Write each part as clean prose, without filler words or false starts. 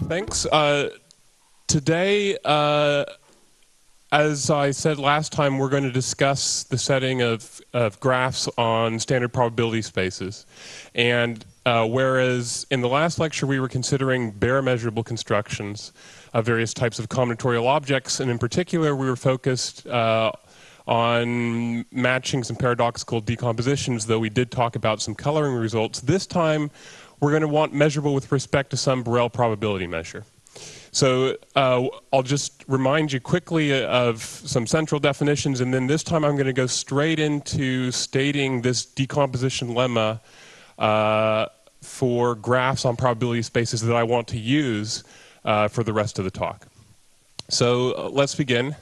Thanks. Today, as I said last time, we're going to discuss the setting of graphs on standard probability spaces. And whereas in the last lecture we were considering bare measurable constructions of various types of combinatorial objects, and in particular we were focused on matchings and paradoxical decompositions, though we did talk about some coloring results. This time we're going to want measurable with respect to some Borel probability measure. So I'll just remind you quickly of some central definitions, and then this time I'm going to go straight into stating this decomposition lemma for graphs on probability spaces that I want to use for the rest of the talk. So let's begin.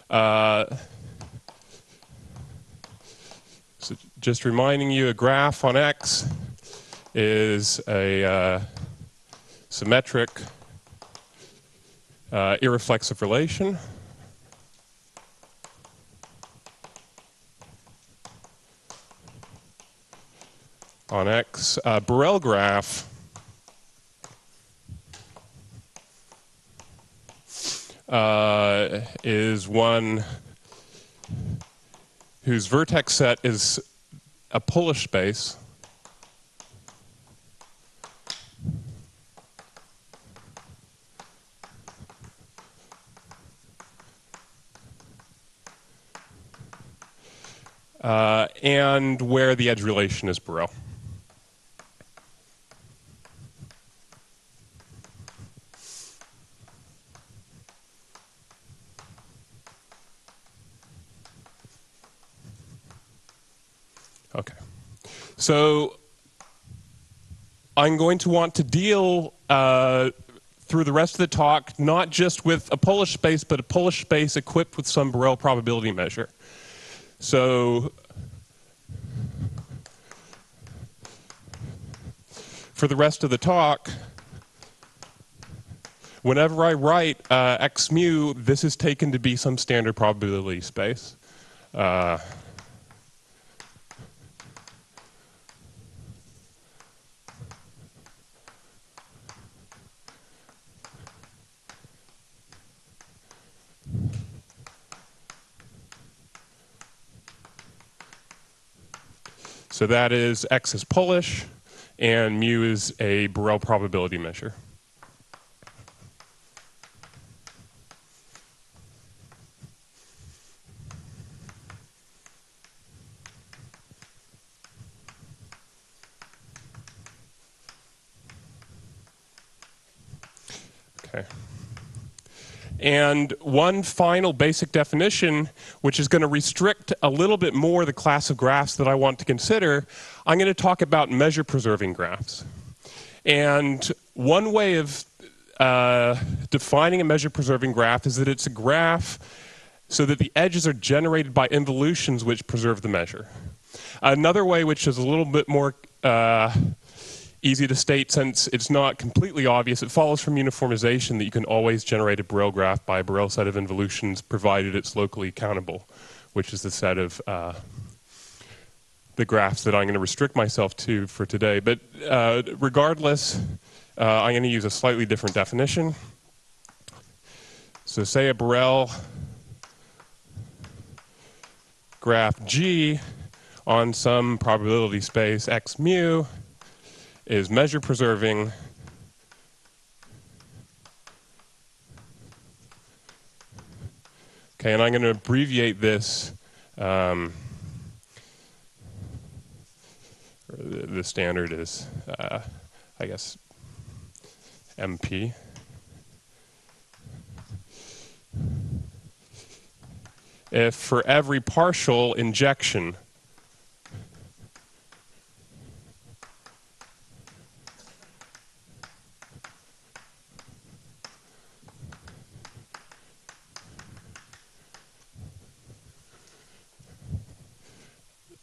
So just reminding you, a graph on X is a symmetric irreflexive relation. On X, Borel graph is one whose vertex set is a Polish space and where the edge relation is Borel. Okay, so I'm going to want to deal through the rest of the talk not just with a Polish space, but a Polish space equipped with some Borel probability measure. So for the rest of the talk, whenever I write x mu, this is taken to be some standard probability space. So that is x is Polish, and mu is a Borel probability measure. Okay. And one final basic definition, which is going to restrict a little bit more the class of graphs that I want to consider. I'm going to talk about measure-preserving graphs. And one way of defining a measure-preserving graph is that it's a graph so that the edges are generated by involutions which preserve the measure. Another way, which is a little bit more easy to state since it's not completely obvious, it follows from uniformization that you can always generate a Borel graph by a Borel set of involutions provided it's locally countable, which is the set of the graphs that I'm going to restrict myself to for today. But regardless, I'm going to use a slightly different definition. So say a Borel graph G on some probability space x mu is measure preserving okay, and I'm going to abbreviate this. The standard is, I guess, MP. If for every partial injection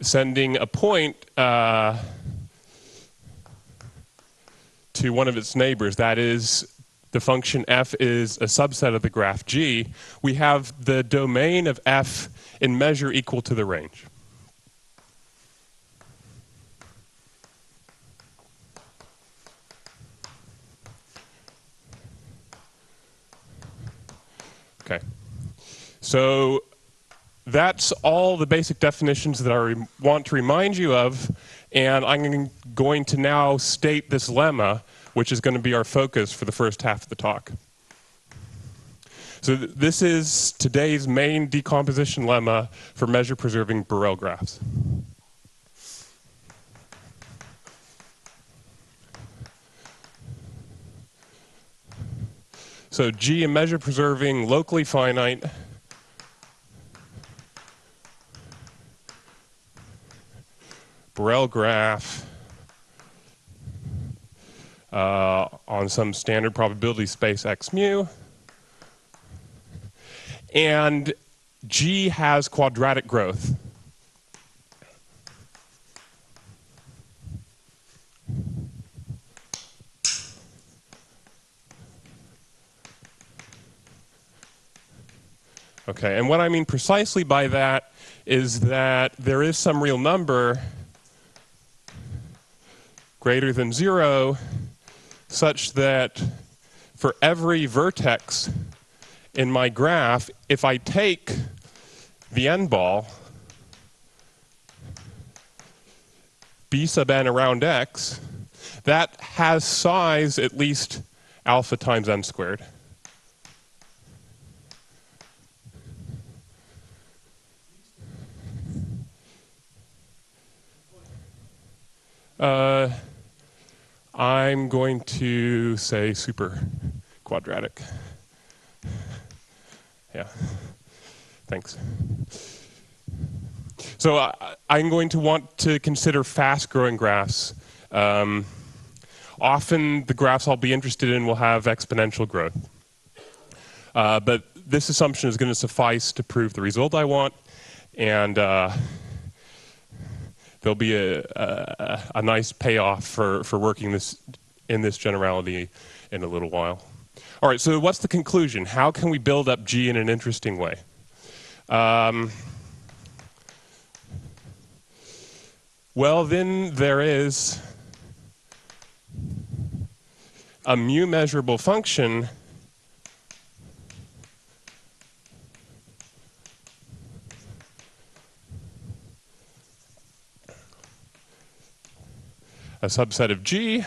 sending a point to one of its neighbors, that is the function f is a subset of the graph G, we have the domain of f in measure equal to the range. Okay. So that's all the basic definitions that I want to remind you of, and I'm going to now state this lemma, which is going to be our focus for the first half of the talk. So this is today's main decomposition lemma for measure-preserving Borel graphs. So G, a measure-preserving, locally finite Borel graph on some standard probability space X mu. And G has quadratic growth. Okay, and what I mean precisely by that is that there is some real number greater than 0 such that for every vertex in my graph, if I take the n ball, b sub n around x, that has size at least alpha times n squared. I'm going to say super quadratic. Yeah, thanks. So I'm going to want to consider fast-growing graphs. Often the graphs I'll be interested in will have exponential growth. But this assumption is going to suffice to prove the result I want, and there'll be a nice payoff for working in this generality in a little while. All right, so what's the conclusion? How can we build up G in an interesting way? Well, then there is a mu measurable function a subset of G,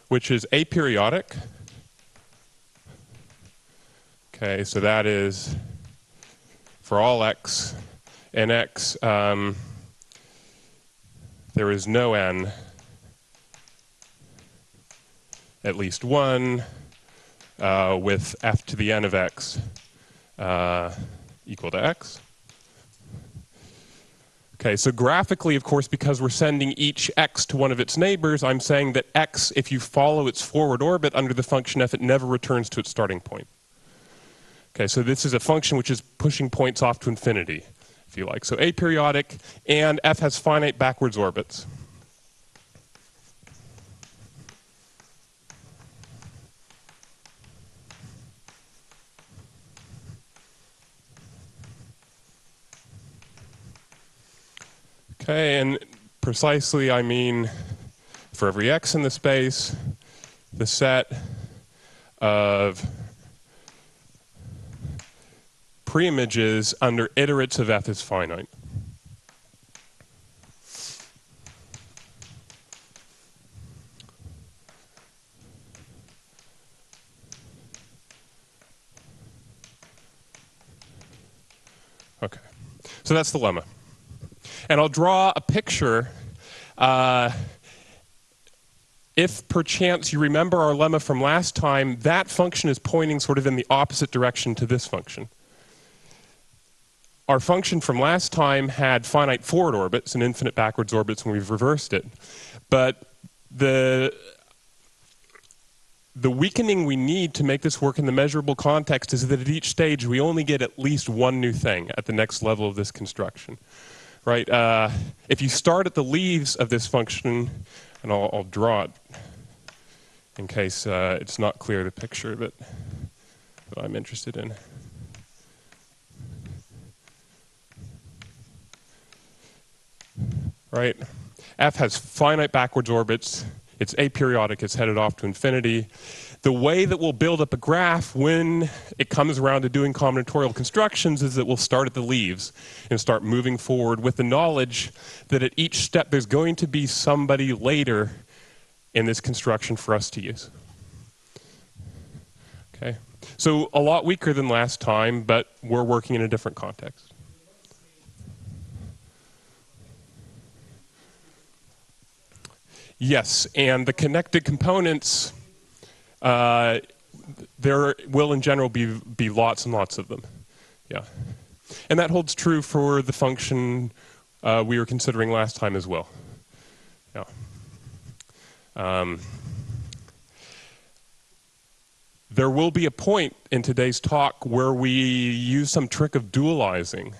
which is aperiodic. Okay, so that is for all x and x, there is no n, at least 1, with f to the n of x equal to x. Okay, so graphically, of course, because we're sending each x to one of its neighbors, I'm saying that x, if you follow its forward orbit under the function f, it never returns to its starting point. Okay, so this is a function which is pushing points off to infinity, if you like. So aperiodic, and f has finite backwards orbits. Okay, and precisely I mean for every x in the space, the set of preimages under iterates of f is finite. Okay, so that's the lemma. And I'll draw a picture. If perchance you remember our lemma from last time, that function is pointing sort of in the opposite direction to this function. Our function from last time had finite forward orbits and infinite backwards orbits when we've reversed it. But the weakening we need to make this work in the measurable context is that at each stage we only get at least one new thing at the next level of this construction. right? If you start at the leaves of this function, and I'll draw it in case it's not clear the picture that I'm interested in. Right? F has finite backwards orbits. It's aperiodic. It's headed off to infinity. The way that we'll build up a graph when it comes around to doing combinatorial constructions is that we'll start at the leaves and start moving forward with the knowledge that at each step there's going to be somebody later in this construction for us to use. Okay? So a lot weaker than last time, but we're working in a different context. Yes, and the connected components, there will in general be lots and lots of them. Yeah. And that holds true for the function we were considering last time as well. Yeah. There will be a point in today's talk where we use some trick of dualizing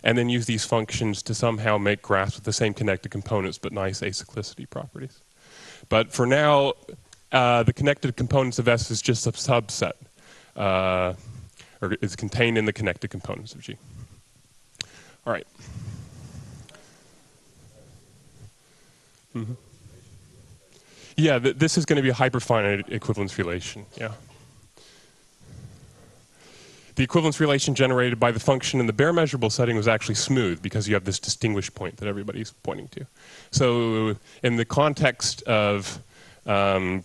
and then use these functions to somehow make graphs with the same connected components but nice acyclicity properties. But for now, the connected components of S is just a subset, or is contained in the connected components of G. All right. Mm-hmm. Yeah, this is going to be a hyperfinite equivalence relation. Yeah. The equivalence relation generated by the function in the bare measurable setting was actually smooth because you have this distinguished point that everybody's pointing to. So in the context of the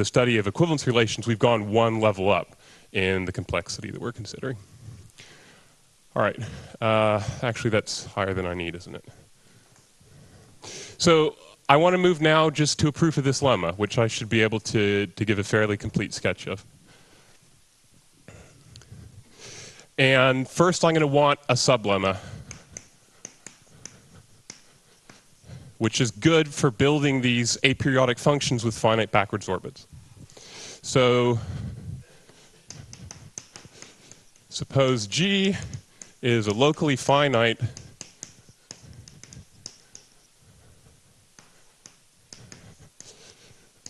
study of equivalence relations, we've gone one level up in the complexity that we're considering. All right. Actually, that's higher than I need, isn't it? So I want to move now just to a proof of this lemma, which I should be able to give a fairly complete sketch of. And first I'm going to want a sublemma, which is good for building these aperiodic functions with finite backwards orbits. So suppose G is a locally finite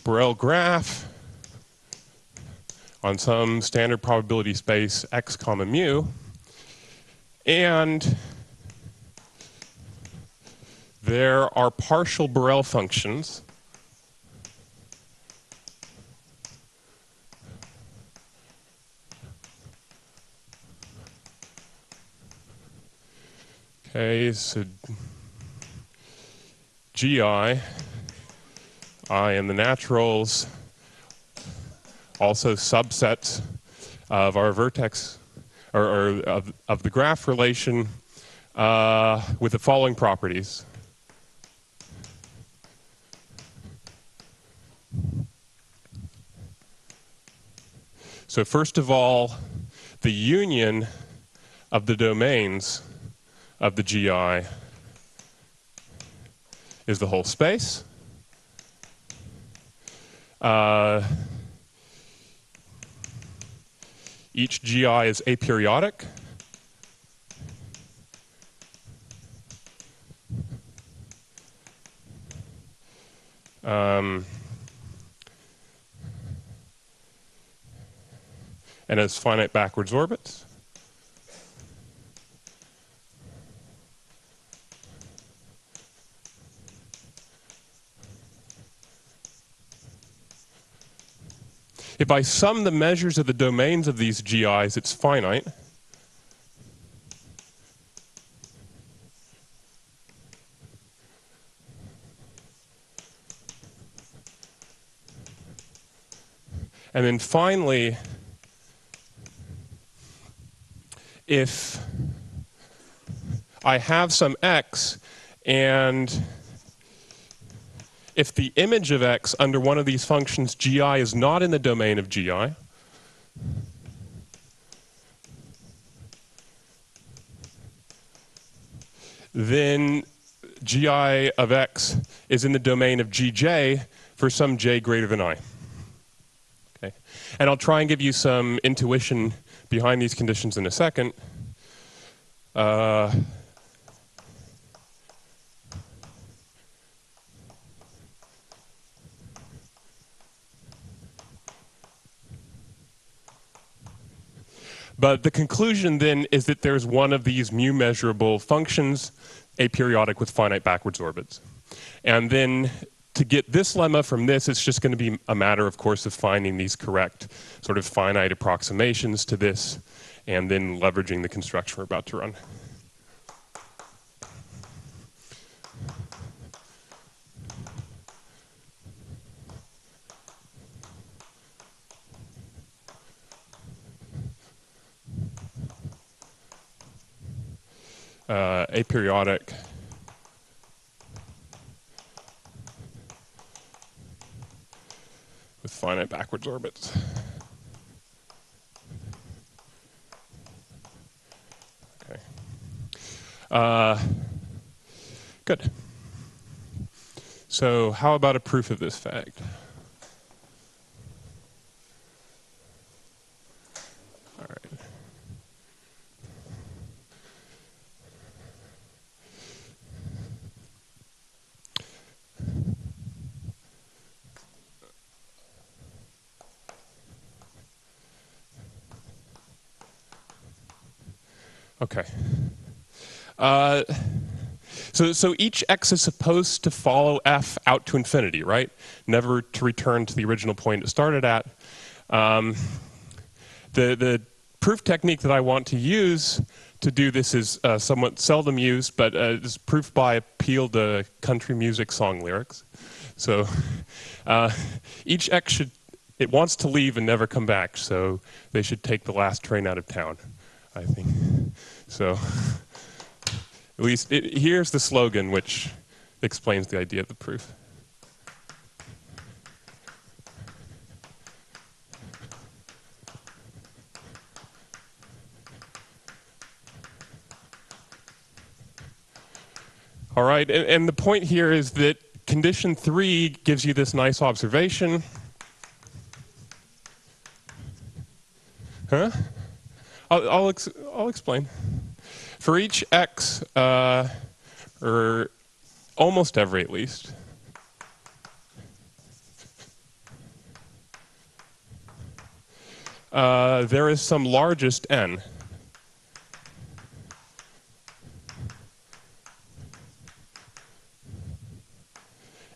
Borel graph on some standard probability space x comma mu, and there are partial Borel functions okay, so GI, I in the naturals, also subsets of our vertex, or of the graph relation with the following properties. So first of all, the union of the domains of the GI is the whole space. Each GI is aperiodic. And has finite backwards orbits. If I sum the measures of the domains of these GIs, it's finite. And then finally, if I have some x, and if the image of x under one of these functions GI is not in the domain of GI, then GI of x is in the domain of GJ for some j greater than I. Okay. And I'll try and give you some intuition behind these conditions in a second. But the conclusion then is that there's one of these mu measurable functions, aperiodic with finite backwards orbits. And then to get this lemma from this, it's just going to be a matter, of course, of finding these correct sort of finite approximations to this, and then leveraging the construction we're about to run. Aperiodic with finite backwards orbits. Okay. Good. So how about a proof of this fact? All right. Okay. So each x is supposed to follow f out to infinity, right? Never to return to the original point it started at. The proof technique that I want to use to do this is somewhat seldom used, but it's proof by appeal to country music song lyrics. So each x it wants to leave and never come back, so they should take the last train out of town, I think. So at least here's the slogan, which explains the idea of the proof. All right, and the point here is that condition 3 gives you this nice observation. Huh? I'll explain. For each x, or almost every at least, there is some largest n.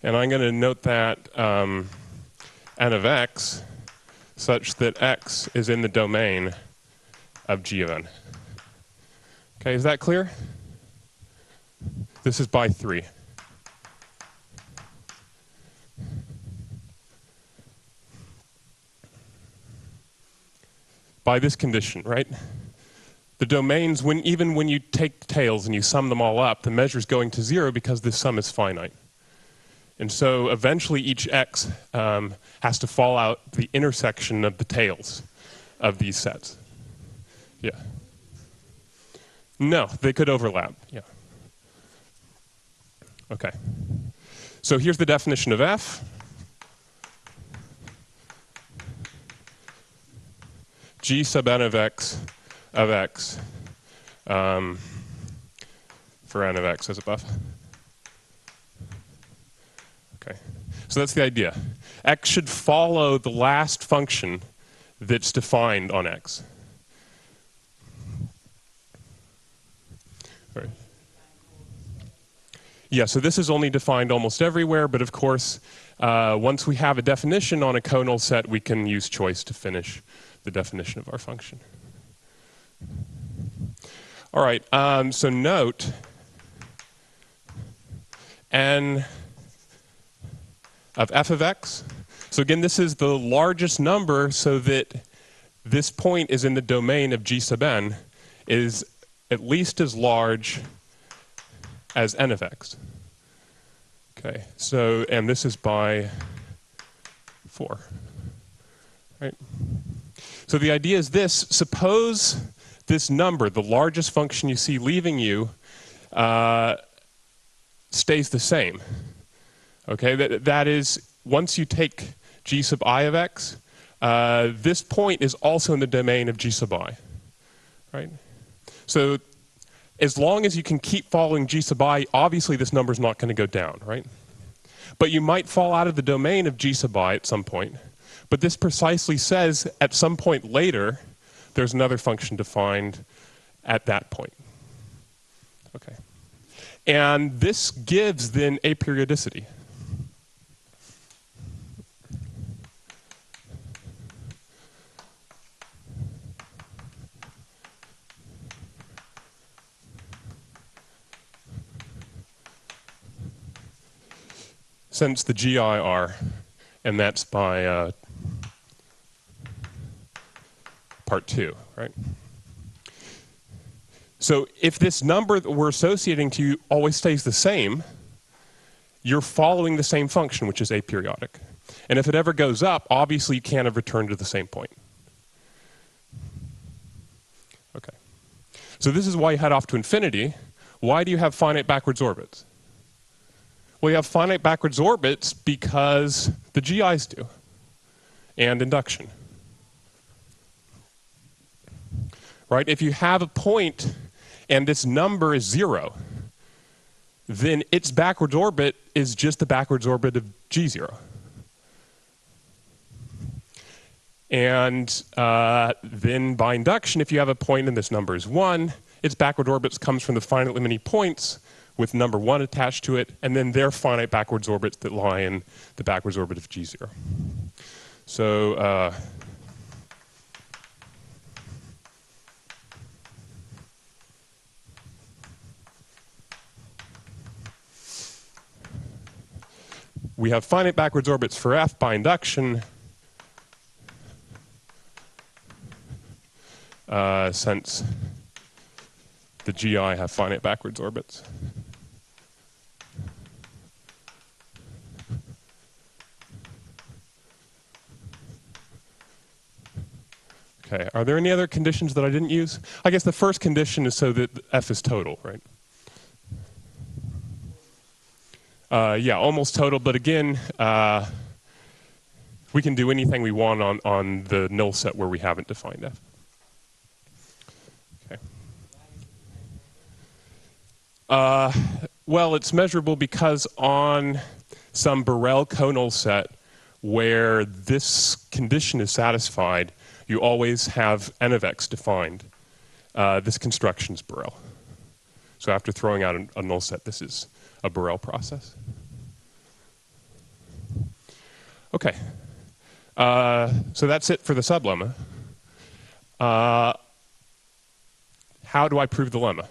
And I'm going to note that n of x such that x is in the domain of g of n. Okay, is that clear? This is by 3. By this condition, right? The domains, even when you take tails and you sum them all up, the measure's going to 0 because this sum is finite. And so eventually each x has to fall out the intersection of the tails of these sets. Yeah. No, they could overlap. Yeah. Okay. So here's the definition of f. G sub n of x for n of x as above. Okay. So that's the idea. X should follow the last function that's defined on x. Right. Yeah, so this is only defined almost everywhere, but of course, once we have a definition on a conal set, we can use choice to finish the definition of our function. All right, so note n of f of x. So again, this is the largest number, so that this point is in the domain of g sub n is at least as large as n of x. Okay, so, and this is by 4, right? So the idea is this: suppose this number, the largest function you see leaving you, stays the same. Okay, that is, once you take g sub I of x, this point is also in the domain of g sub I, right? So as long as you can keep following g sub I, obviously this number is not going to go down, right? But you might fall out of the domain of g sub I at some point. But this precisely says at some point later, there's another function defined at that point. Okay. And this gives then aperiodicity. Since the GIR, and that's by part 2, right? So if this number that we're associating to you always stays the same, you're following the same function, which is aperiodic. And if it ever goes up, obviously you can't have returned to the same point. Okay. So this is why you head off to infinity. Why do you have finite backwards orbits? Well, you have finite backwards orbits because the GIs do, and induction. Right? If you have a point and this number is 0, then its backwards orbit is just the backwards orbit of G0. And then by induction, if you have a point and this number is 1, its backward orbits comes from the finite limiting points with number 1 attached to it, and then their finite backwards orbits that lie in the backwards orbit of G0. So we have finite backwards orbits for F by induction, since the GI have finite backwards orbits. Okay, are there any other conditions that I didn't use? I guess the first condition is so that F is total, right? Yeah, almost total, but again, we can do anything we want on the null set where we haven't defined F. Okay. Well, it's measurable because on some Borel co-null set where this condition is satisfied, you always have n of x defined. This construction is Borel. So after throwing out a null set, this is a Borel process. Okay. So that's it for the sublemma. How do I prove the lemma?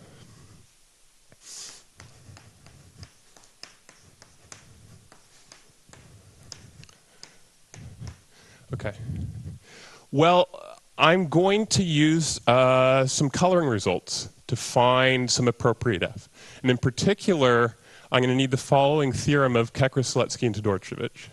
Okay. Well, I'm going to use some coloring results to find some appropriate F. And in particular, I'm going to need the following theorem of Kekra-Seletsky and Todorcevich.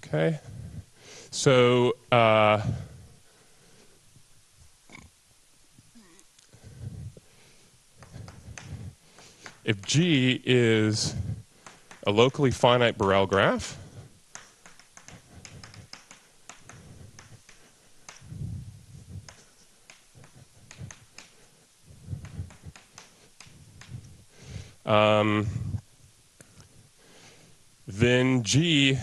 Okay. So if G is a locally finite Borel graph, then G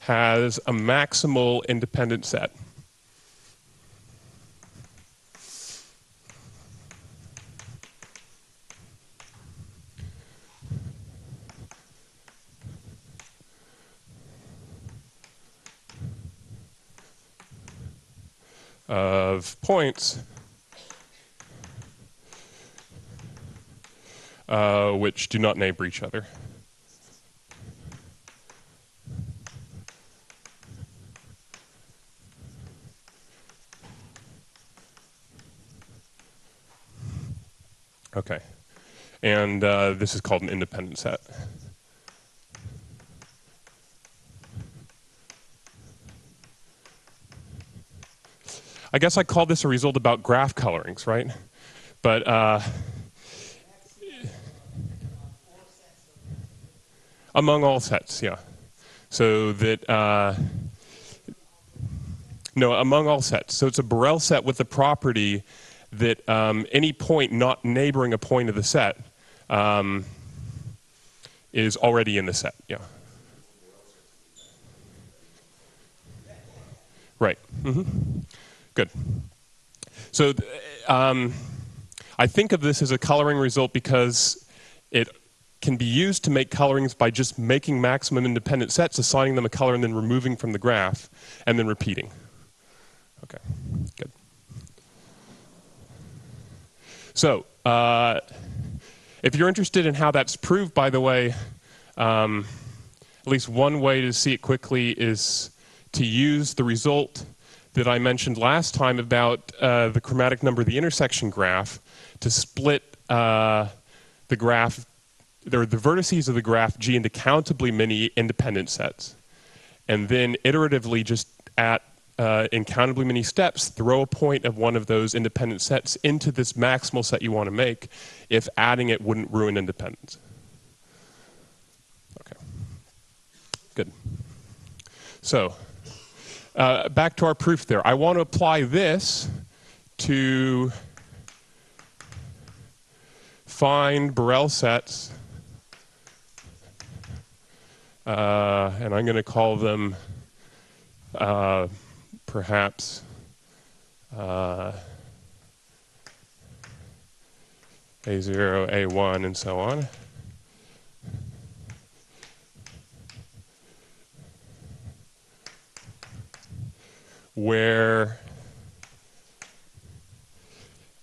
has a maximal independent set. Of points which do not neighbor each other. Okay, and this is called an independent set. I guess I call this a result about graph colorings, right? But among all sets, yeah. So that No, among all sets. So it's a Borel set with the property that any point not neighboring a point of the set is already in the set. Yeah. Right. Good. So I think of this as a coloring result because it can be used to make colorings by just making maximum independent sets, assigning them a color, and then removing from the graph, and then repeating. Okay, good. So if you're interested in how that's proved, by the way, at least one way to see it quickly is to use the result that I mentioned last time about the chromatic number of the intersection graph to split the graph, the vertices of the graph G into countably many independent sets. And then iteratively, just at in countably many steps, throw a point of one of those independent sets into this maximal set you want to make if adding it wouldn't ruin independence. Okay, good. So back to our proof there. I want to apply this to find Borel sets, and I'm going to call them perhaps A0, A1, and so on. Where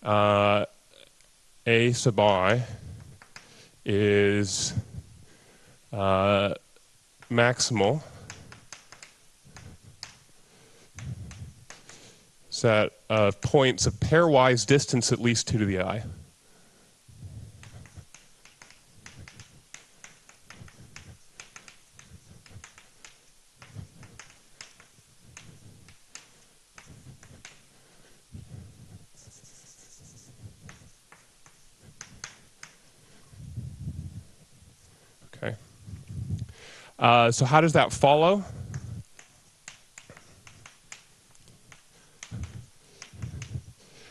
A sub I is maximal set of points of pairwise distance at least 2 to the I. Okay. So how does that follow?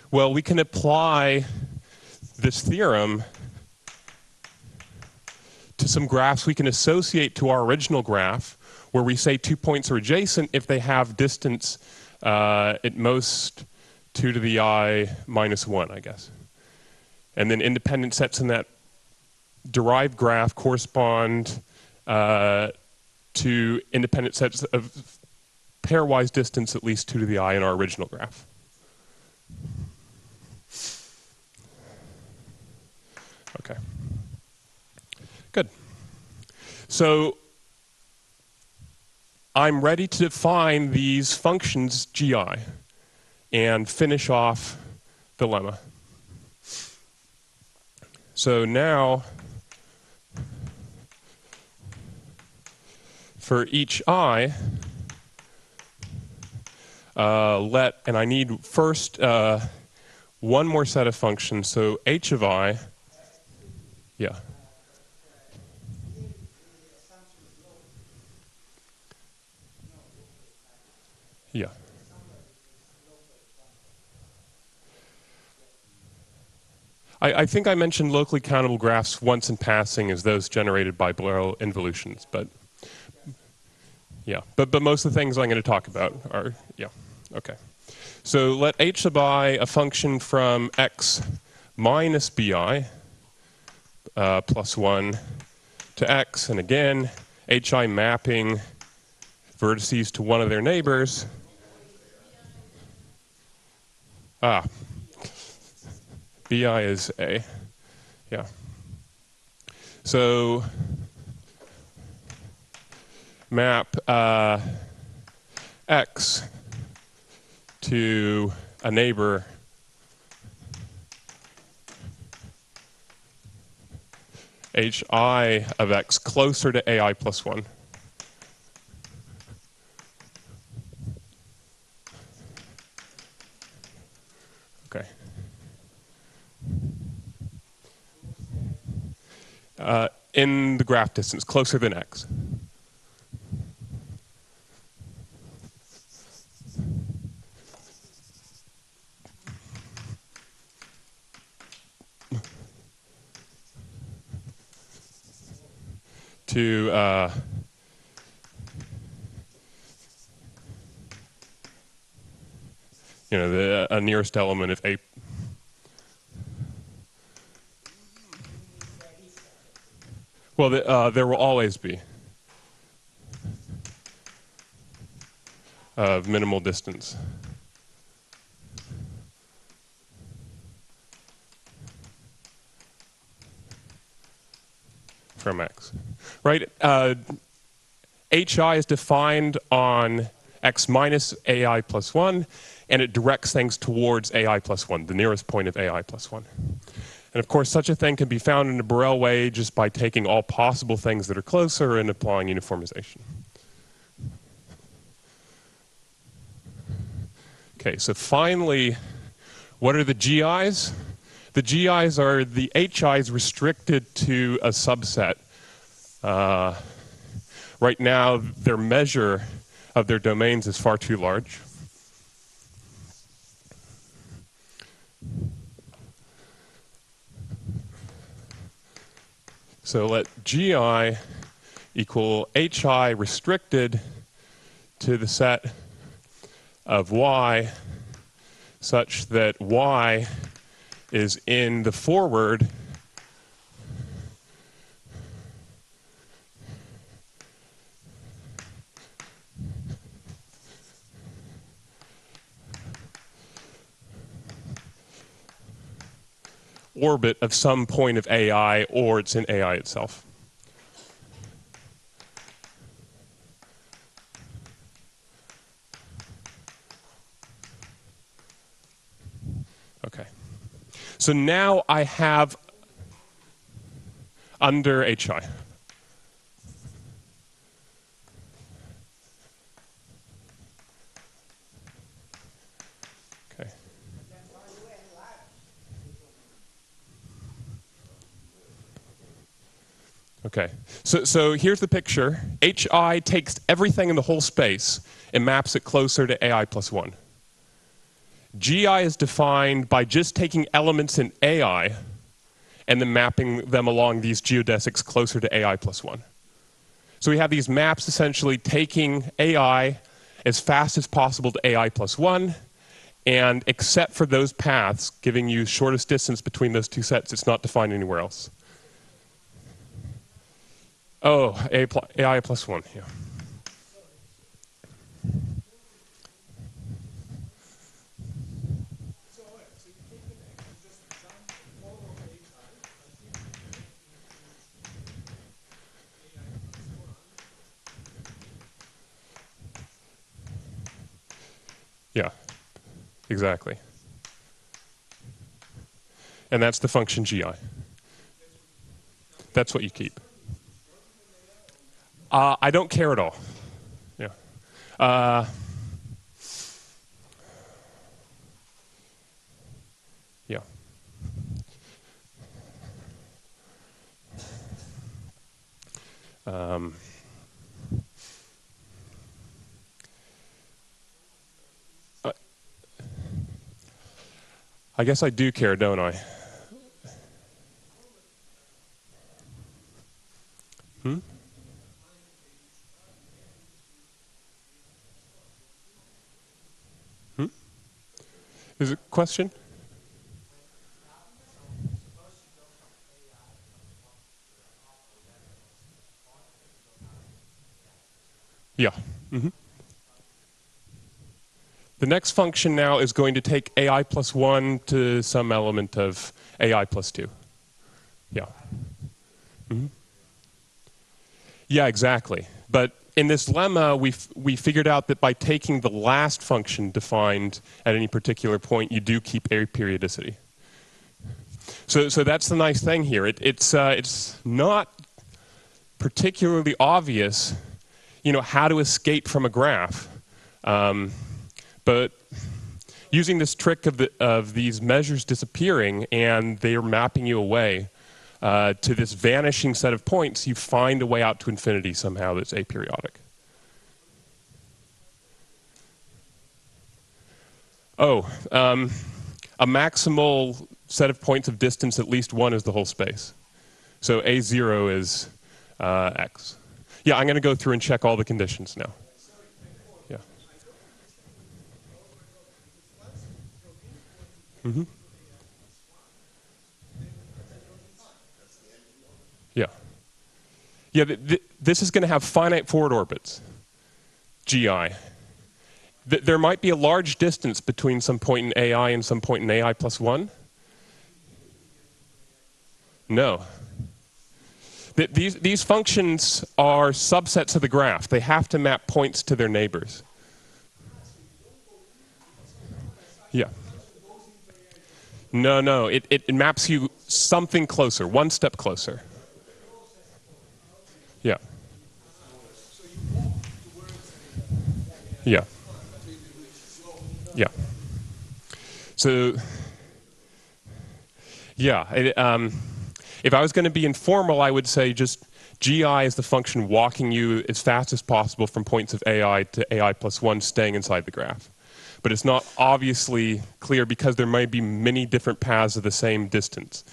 Well, we can apply this theorem to some graphs we can associate to our original graph, where we say 2 points are adjacent if they have distance at most 2 to the I minus 1, I guess. And then independent sets in that derived graph correspond to independent sets of pairwise distance at least 2 to the I in our original graph. Okay. Good. So I'm ready to define these functions GI and finish off the lemma. So now, for each I, and I need first one more set of functions. So H of I, yeah. Yeah. I think I mentioned locally countable graphs once in passing as those generated by Borel involutions, but yeah. But most of the things I'm going to talk about are, yeah. Okay. So let H sub I a function from x minus bi plus 1 to x, and again, hi mapping vertices to one of their neighbors. Ah. Bi is A, yeah. So map x to a neighbor hi of x closer to ai plus 1. Okay. In the graph distance, closer than x. to a nearest element of A. Well, there will always be of minimal distance. From X, right? HI is defined on X minus AI plus 1, and it directs things towards AI plus 1, the nearest point of AI plus 1. And of course, such a thing can be found in a Borel way just by taking all possible things that are closer and applying uniformization. Okay, so finally, what are the GIs? The GIs are the HIs restricted to a subset. Right now, their measure of their domains is far too large. So let GI equal HI restricted to the set of Y such that Y is in the forward orbit of some point of AI, or it's in AI itself. Okay. So now I have under HI. Okay. Okay. So here's the picture. HI takes everything in the whole space and maps it closer to AI plus 1. GI is defined by just taking elements in AI and then mapping them along these geodesics closer to AI plus 1. So we have these maps essentially taking AI as fast as possible to AI plus 1, and except for those paths, giving you shortest distance between those two sets, it's not defined anywhere else. Oh, AI plus 1, yeah. Yeah, exactly. And that's the function GI. That's what you keep. I don't care at all. Yeah. Yeah. I guess I do care, don't I? Hmm? Hmm? Is it a question? Yeah. Mm-hmm. The next function now is going to take AI plus 1 to some element of AI plus 2. Yeah. Mm-hmm. Yeah, exactly. But in this lemma, we figured out that by taking the last function defined at any particular point, you do keep aperiodicity. So that's the nice thing here. It's not particularly obvious, how to escape from a graph. But using this trick of these measures disappearing and they are mapping you away to this vanishing set of points, you find a way out to infinity somehow that's aperiodic. Oh, a maximal set of points of distance at least 1 is the whole space. So A0 is x. Yeah, I'm going to go through and check all the conditions now. Yeah. Mm-hmm. Yeah. Yeah, this is going to have finite forward orbits, GI. There might be a large distance between some point in AI and some point in AI plus 1. No. These functions are subsets of the graph. They have to map points to their neighbors. Yeah. No. It maps you something closer, one step closer. Yeah. Yeah. Yeah. So, yeah. If I was going to be informal, I would say just GI is the function walking you as fast as possible from points of AI to AI plus 1, staying inside the graph. But it's not obviously clear because there might be many different paths of the same distance.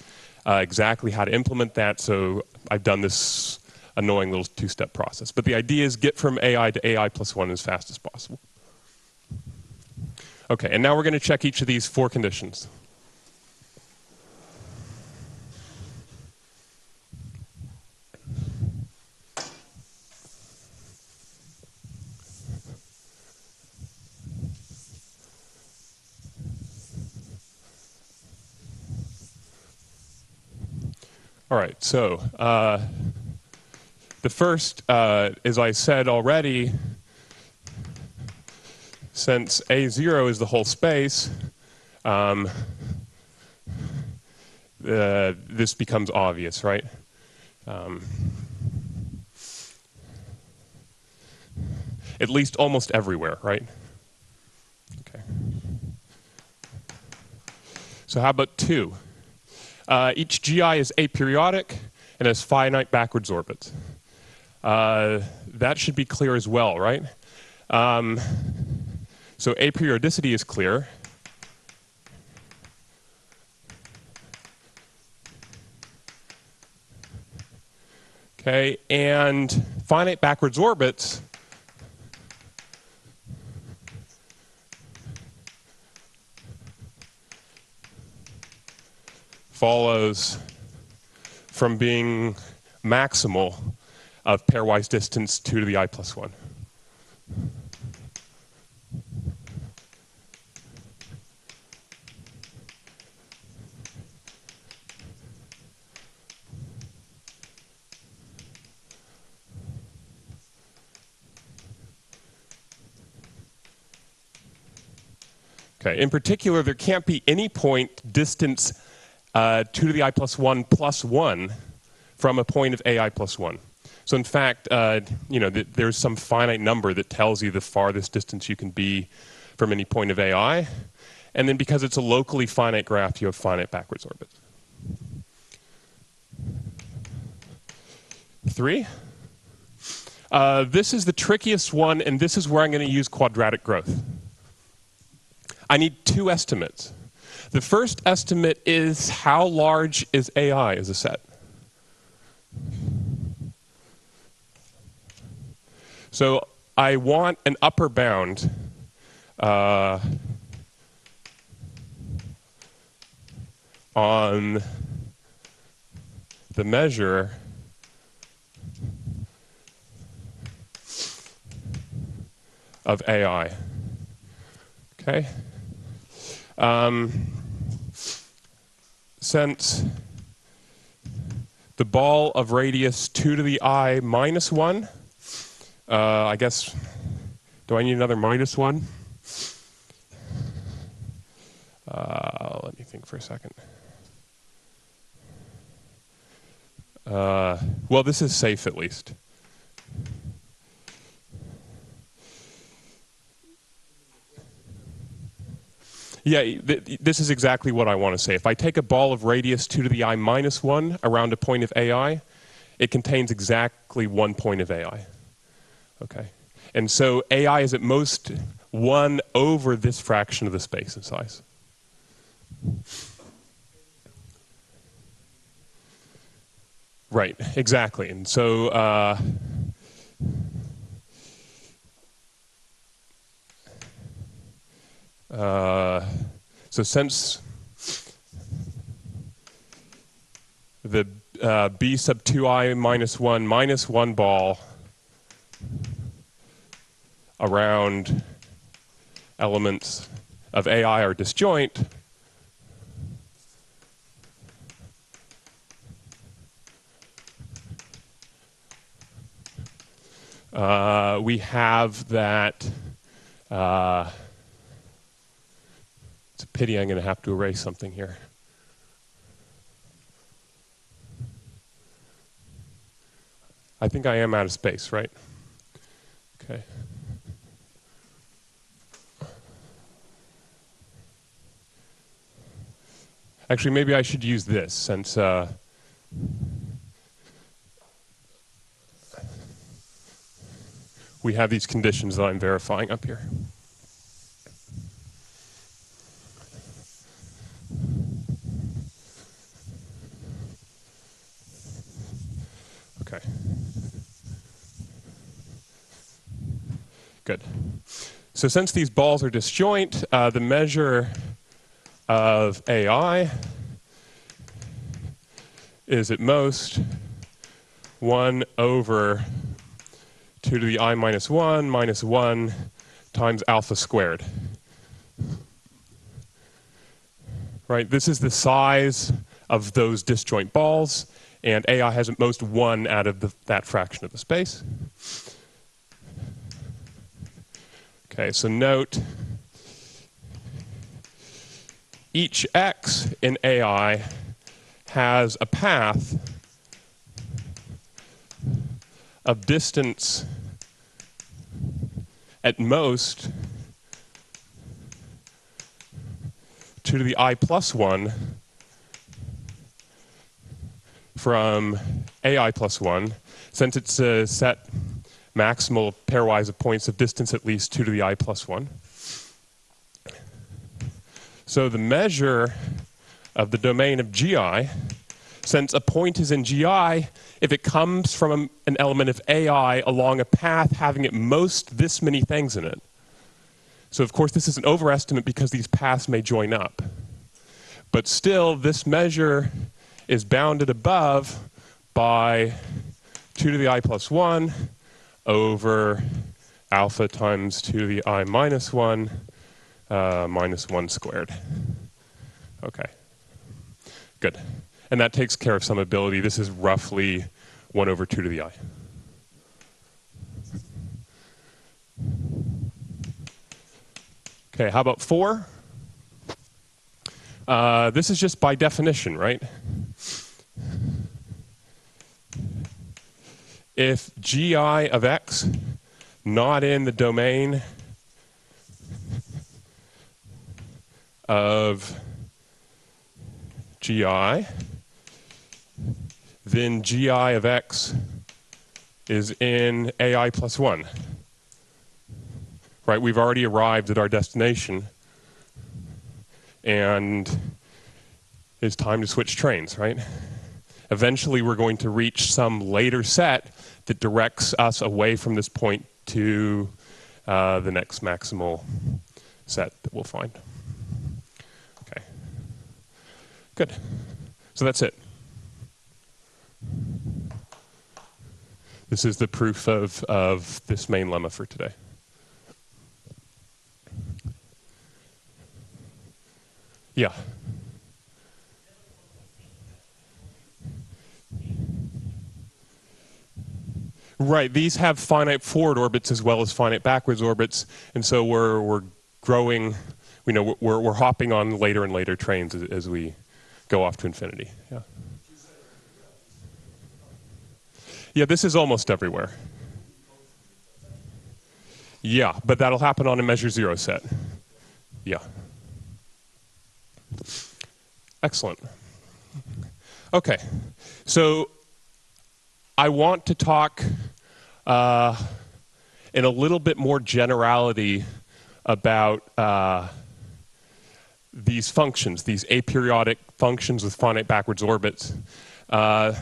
Exactly how to implement that, so I've done this annoying little two-step process. But the idea is get from AI to AI plus 1 as fast as possible. Okay, and now we're going to check each of these 4 conditions. All right, so the first, as I said already, since A0 is the whole space, this becomes obvious, right? At least almost everywhere, right? Okay. So how about 2? Each GI is aperiodic and has finite backwards orbits. That should be clear as well, right? So aperiodicity is clear. Okay, and finite backwards orbits follows from being maximal of pairwise distance 2 to the I plus 1. Okay, in particular, there can't be any point distance 2 to the I plus 1 from a point of AI plus 1. So in fact, there's some finite number that tells you the farthest distance you can be from any point of AI. And then because it's a locally finite graph, you have finite backwards orbits. 3. This is the trickiest one, and this is where I'm going to use quadratic growth. I need 2 estimates. The first estimate is how large is AI as a set. So I want an upper bound on the measure of AI. Okay? Since the ball of radius 2 to the I minus 1, I guess, do I need another minus 1? Let me think for a second. Well, this is safe at least. Yeah, this is exactly what I want to say. If I take a ball of radius 2 to the I minus 1 around a point of AI, it contains exactly 1 point of AI. Okay. And so AI is at most 1 over this fraction of the space in size. Right, exactly. And so so since the b sub 2i minus 1 ball around elements of AI are disjoint, we have that. It's a pity I'm going to have to erase something here. I think I am out of space, right? Okay. Actually, maybe I should use this since we have these conditions that I'm verifying up here. Okay. Good. So since these balls are disjoint, the measure of AI is at most 1 over 2 to the I minus 1 times alpha squared. Right? This is the size of those disjoint balls, and AI has at most 1 out of that fraction of the space. Okay, so note each x in AI has a path of distance at most 2 to the I plus 1 from AI plus 1, since it's a set maximal pairwise of points of distance at least 2 to the I plus 1. So the measure of the domain of GI, since a point is in GI, if it comes from an element of AI along a path having at most this many things in it. So of course this is an overestimate because these paths may join up. But still, this measure is bounded above by 2 to the I plus 1 over alpha times 2 to the I minus 1 minus 1 squared. Okay, good. And that takes care of some ability. This is roughly 1 over 2 to the I. Okay, how about 4? This is just by definition, right? If GI of x not in the domain of GI, then GI of x is in AI plus 1. Right, we've already arrived at our destination, and it's time to switch trains, right? Eventually we're going to reach some later set that directs us away from this point to the next maximal set that we'll find. Okay, good. So that's it. This is the proof of this main lemma for today. Yeah. Right, these have finite forward orbits as well as finite backwards orbits, and so we're growing, you know, we're hopping on later and later trains as we go off to infinity. Yeah. Yeah, this is almost everywhere. Yeah, but that'll happen on a measure 0 set. Yeah. Excellent. Okay, so I want to talk in a little bit more generality about these functions, these aperiodic functions with finite backwards orbits. The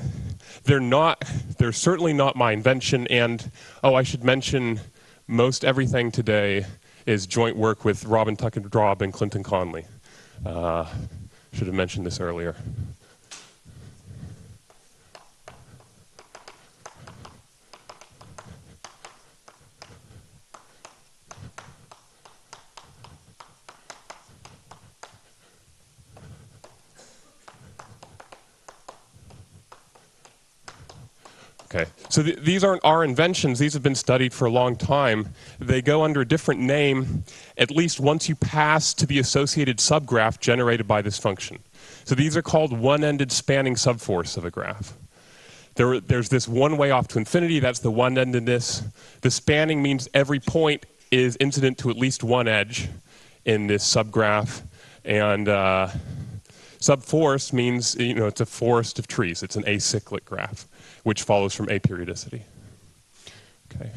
They're certainly not my invention, and oh, I should mention, most everything today is joint work with Robin Tuckendrob and Clinton Conley. Should have mentioned this earlier. Okay, so these aren't our inventions. These have been studied for a long time. They go under a different name, at least once you pass to the associated subgraph generated by this function. So these are called one-ended spanning subforce of a graph. There's this one way off to infinity, that's the one-endedness. The spanning means every point is incident to at least one edge in this subgraph. And subforce means, it's a forest of trees. It's an acyclic graph, which follows from aperiodicity. Okay.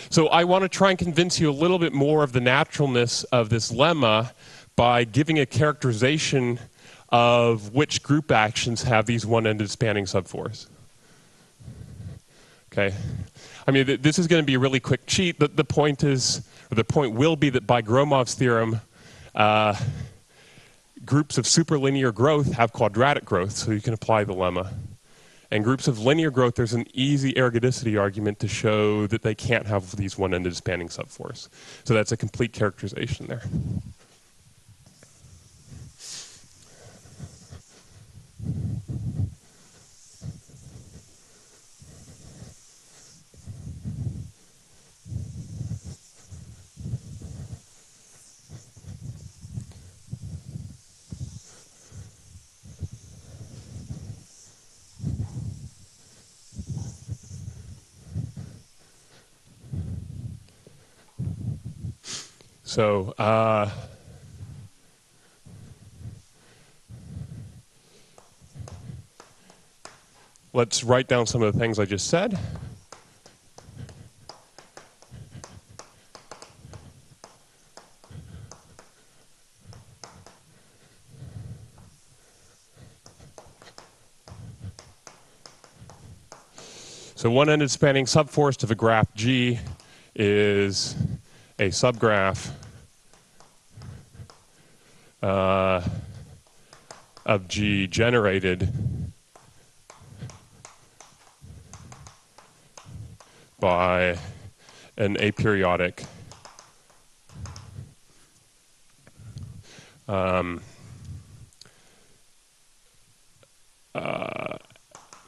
So I want to try and convince you a little bit more of the naturalness of this lemma by giving a characterization of which group actions have these one-ended spanning subforce. Okay. I mean, this is going to be a really quick cheat. The point is, or the point will be that by Gromov's theorem, groups of superlinear growth have quadratic growth, so you can apply the lemma. And groups of linear growth, there's an easy ergodicity argument to show that they can't have these one-ended spanning subforce. So that's a complete characterization there. So, let's write down some of the things I just said. So one-ended spanning subforce of a graph G is a subgraph of G generated by an aperiodic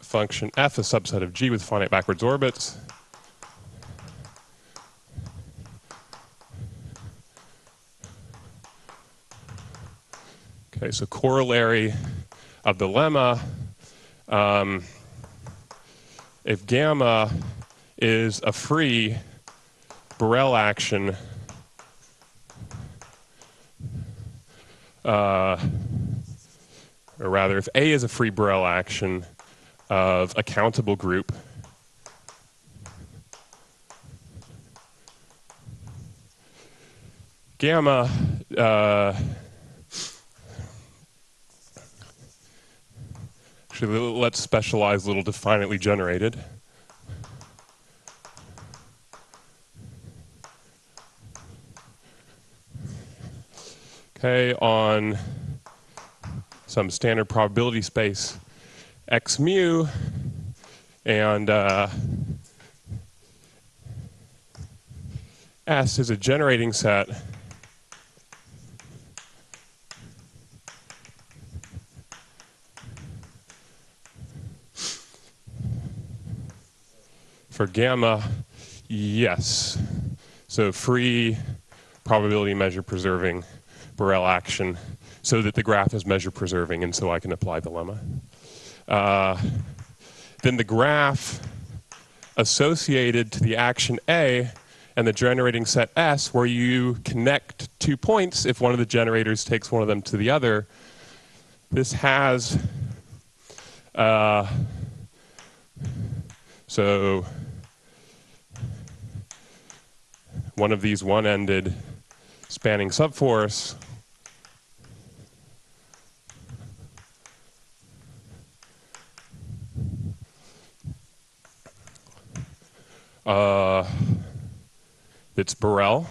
function f, a subset of G with finite backwards orbits. Okay, so corollary of the lemma, if gamma is a free Borel action or rather, if A is a free Borel action of a countable group, gamma actually, let's specialize a little to finitely generated. Okay, on some standard probability space x mu, and S is a generating set for gamma, yes. So free probability measure preserving Borel action so that the graph is measure preserving, and so I can apply the lemma. Then the graph associated to the action A and the generating set S, where you connect 2 points if one of the generators takes one of them to the other, this has so one of these one-ended spanning subforce It's Borel.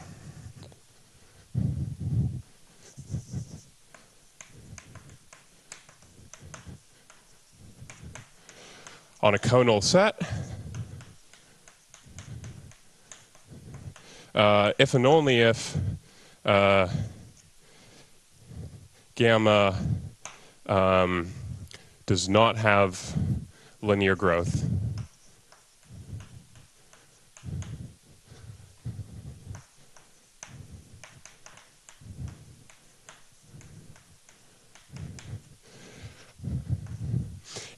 On a conal set, if and only if gamma does not have linear growth.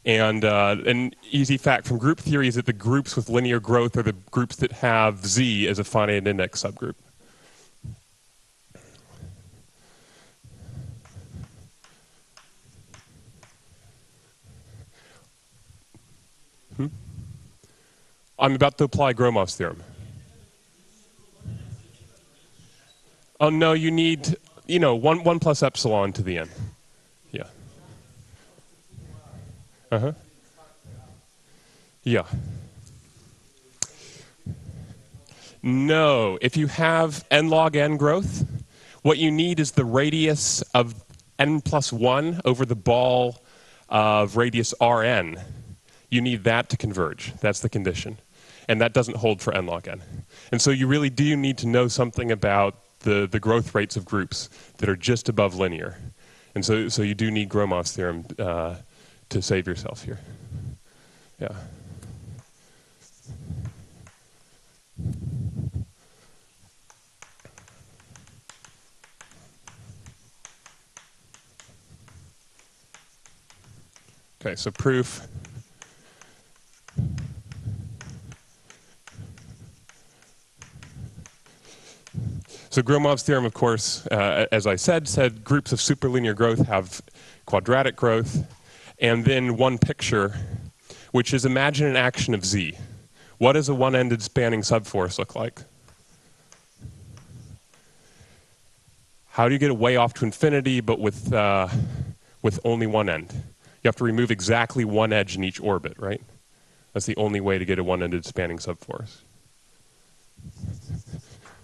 And an easy fact from group theory is that the groups with linear growth are the groups that have Z as a finite index subgroup. I'm about to apply Gromov's theorem. Oh, no, you need, 1 plus epsilon to the n. Yeah. Uh-huh. Yeah. No, if you have n log n growth, what you need is the radius of n plus 1 over the ball of radius Rn. You need that to converge. That's the condition. And that doesn't hold for n log n. And so you really do need to know something about the growth rates of groups that are just above linear. And so you do need Gromov's theorem to save yourself here. Yeah. Okay, so proof. So Gromov's theorem, of course, as I said groups of superlinear growth have quadratic growth. And then one picture, which is imagine an action of Z. What does a one-ended spanning subforce look like? How do you get a way off to infinity, but with only one end? You have to remove exactly one edge in each orbit, right? That's the only way to get a one-ended spanning subforce.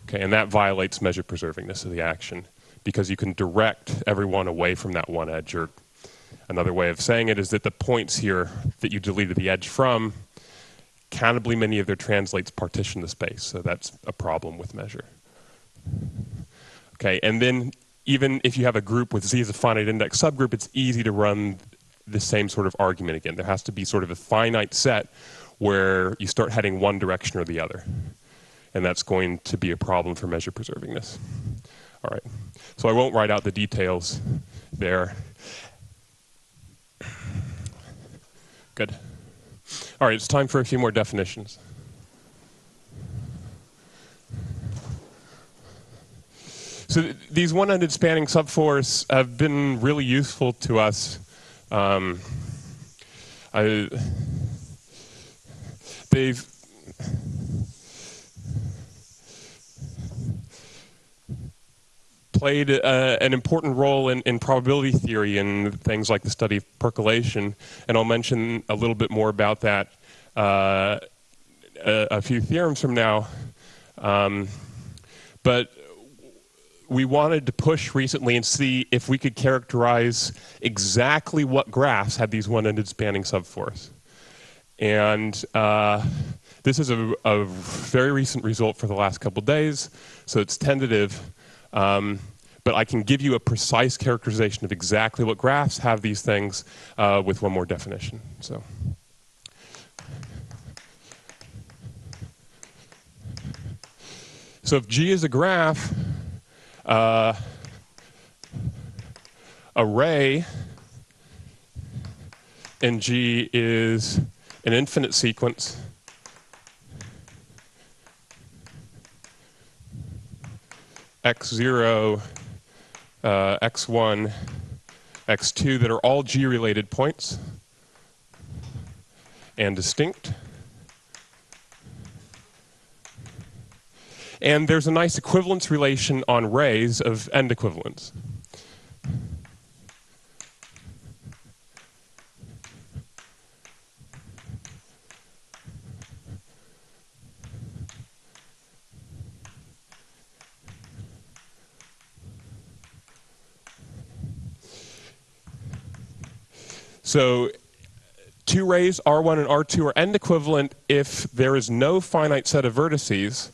Okay, and that violates measure preservingness of the action because you can direct everyone away from that one edge. Or another way of saying it is that the points here that you deleted the edge from, countably many of their translates partition the space. So that's a problem with measure. Okay, and then even if you have a group with Z as a finite index subgroup, it's easy to run the same sort of argument again. There has to be sort of a finite set where you start heading one direction or the other. And that's going to be a problem for measure preservingness. All right, so I won't write out the details there. Good. All right, it's time for a few more definitions. So these one-ended spanning subforce have been really useful to us. They've played an important role in probability theory and things like the study of percolation, and I'll mention a little bit more about that a few theorems from now. But we wanted to push recently and see if we could characterize exactly what graphs had these one-ended spanning subforce. And this is a very recent result for the last couple days, so it's tentative. But I can give you a precise characterization of exactly what graphs have these things with one more definition. So if G is a graph, array in G is an infinite sequence x0, x1, x2 that are all G-related points and distinct. And there's a nice equivalence relation on rays of end equivalence. So two rays, R1 and R2, are end equivalent if there is no finite set of vertices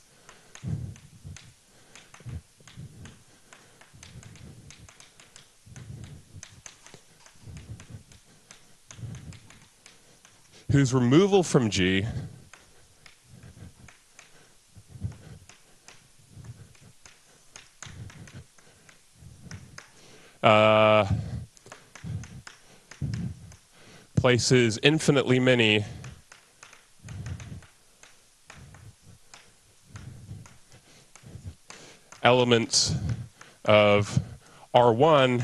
whose removal from G places infinitely many elements of R1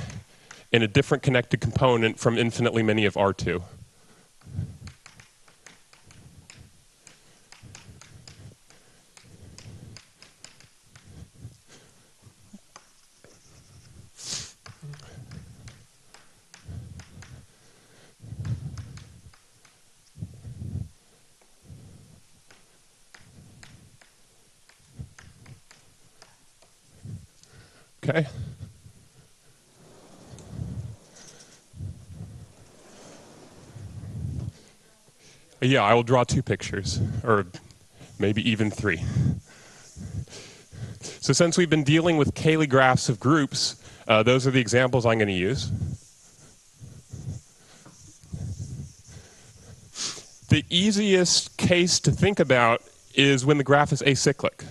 in a different connected component from infinitely many of R2. Okay. Yeah, I will draw two pictures, or maybe even three. So since we've been dealing with Cayley graphs of groups, those are the examples I'm going to use. The easiest case to think about is when the graph is acyclic.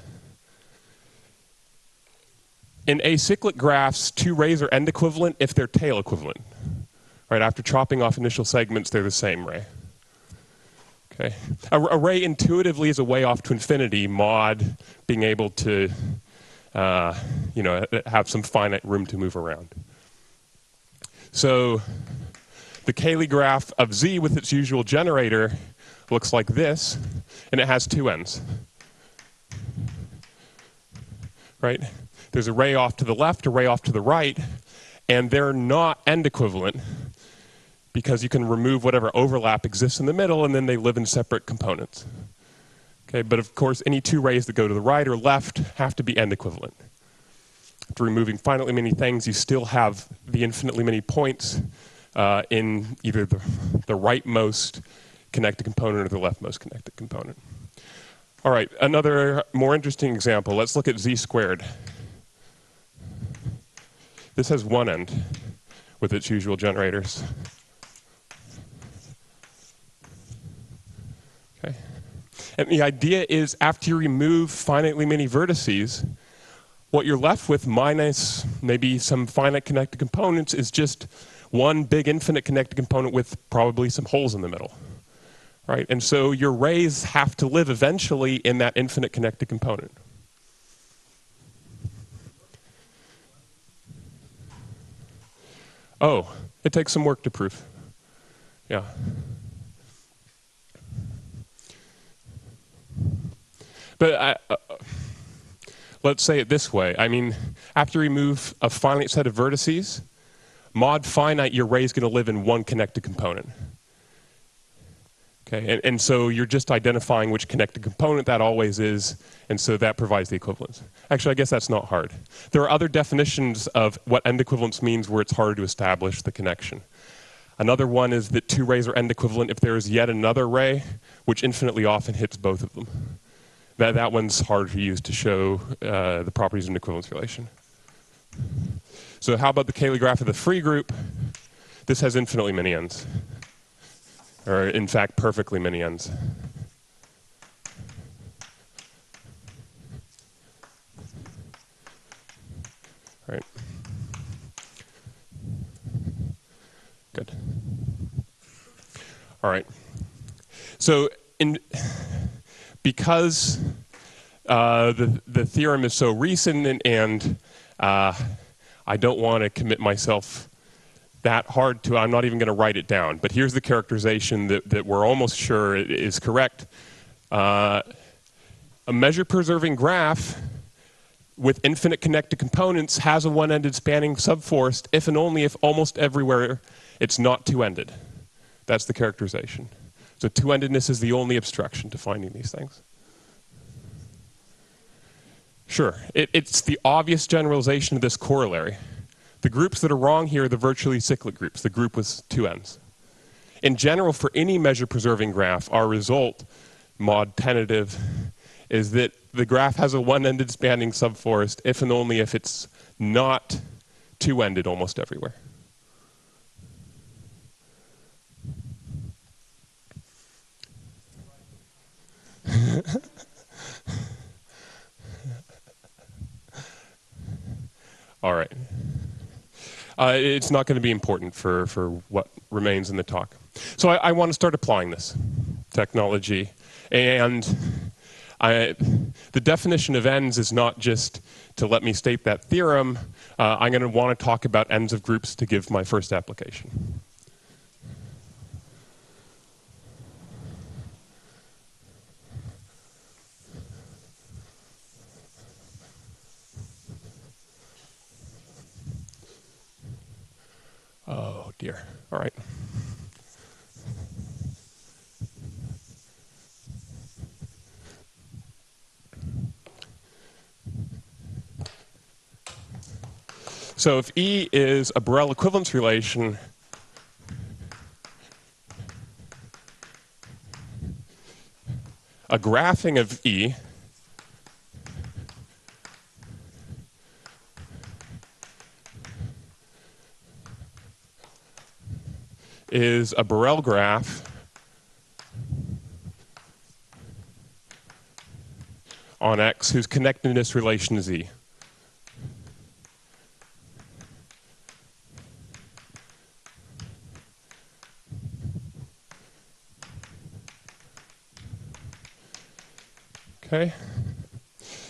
In acyclic graphs, two rays are end equivalent if they're tail equivalent. Right, after chopping off initial segments, they're the same ray. Okay. A ray intuitively is a way off to infinity, mod being able to have some finite room to move around. So the Cayley graph of Z with its usual generator looks like this, and it has two ends. Right? There's a ray off to the left, a ray off to the right, and they're not end equivalent because you can remove whatever overlap exists in the middle, and then they live in separate components. Okay, but of course, any two rays that go to the right or left have to be end equivalent. After removing finitely many things, you still have the infinitely many points in either the rightmost connected component or the leftmost connected component. All right, another more interesting example. Let's look at Z squared. This has one end with its usual generators. Okay. And the idea is after you remove finitely many vertices, what you're left with minus maybe some finite connected components is just one big infinite connected component with probably some holes in the middle. Right? And so your rays have to live eventually in that infinite connected component. Oh, it takes some work to prove. Yeah. But let's say it this way. I mean, after you remove a finite set of vertices, mod finite, your ray is going to live in one connected component. Okay, and so you're just identifying which connected component that always is, and so that provides the equivalence. Actually, I guess that's not hard. There are other definitions of what end equivalence means where it's harder to establish the connection. Another one is that two rays are end equivalent if there is yet another ray, which infinitely often hits both of them. That one's hard to use to show the properties of an equivalence relation. So how about the Cayley graph of the free group? This has infinitely many ends. Or in fact, perfectly many ends. Right. Good. All right. So because the theorem is so recent and I don't want to commit myself that hard to, I'm not even going to write it down. But here's the characterization that we're almost sure is correct. A measure-preserving graph with infinite connected components has a one-ended spanning subforest if and only if almost everywhere it's not two-ended. That's the characterization. So two-endedness is the only obstruction to finding these things. Sure, it's the obvious generalization of this corollary. The groups that are wrong here are the virtually cyclic groups, the group with two ends. in general, for any measure-preserving graph, our result, mod tentative, is that the graph has a one-ended spanning subforest if and only if it's not two-ended almost everywhere. All right. It's not going to be important for what remains in the talk. So I want to start applying this technology. And the definition of ends is not just to let me state that theorem. I'm going to want to talk about ends of groups to give my first application. Oh, dear. All right. So if E is a Borel equivalence relation, a graphing of E is a Borel graph on X whose connectedness relation is E. Okay.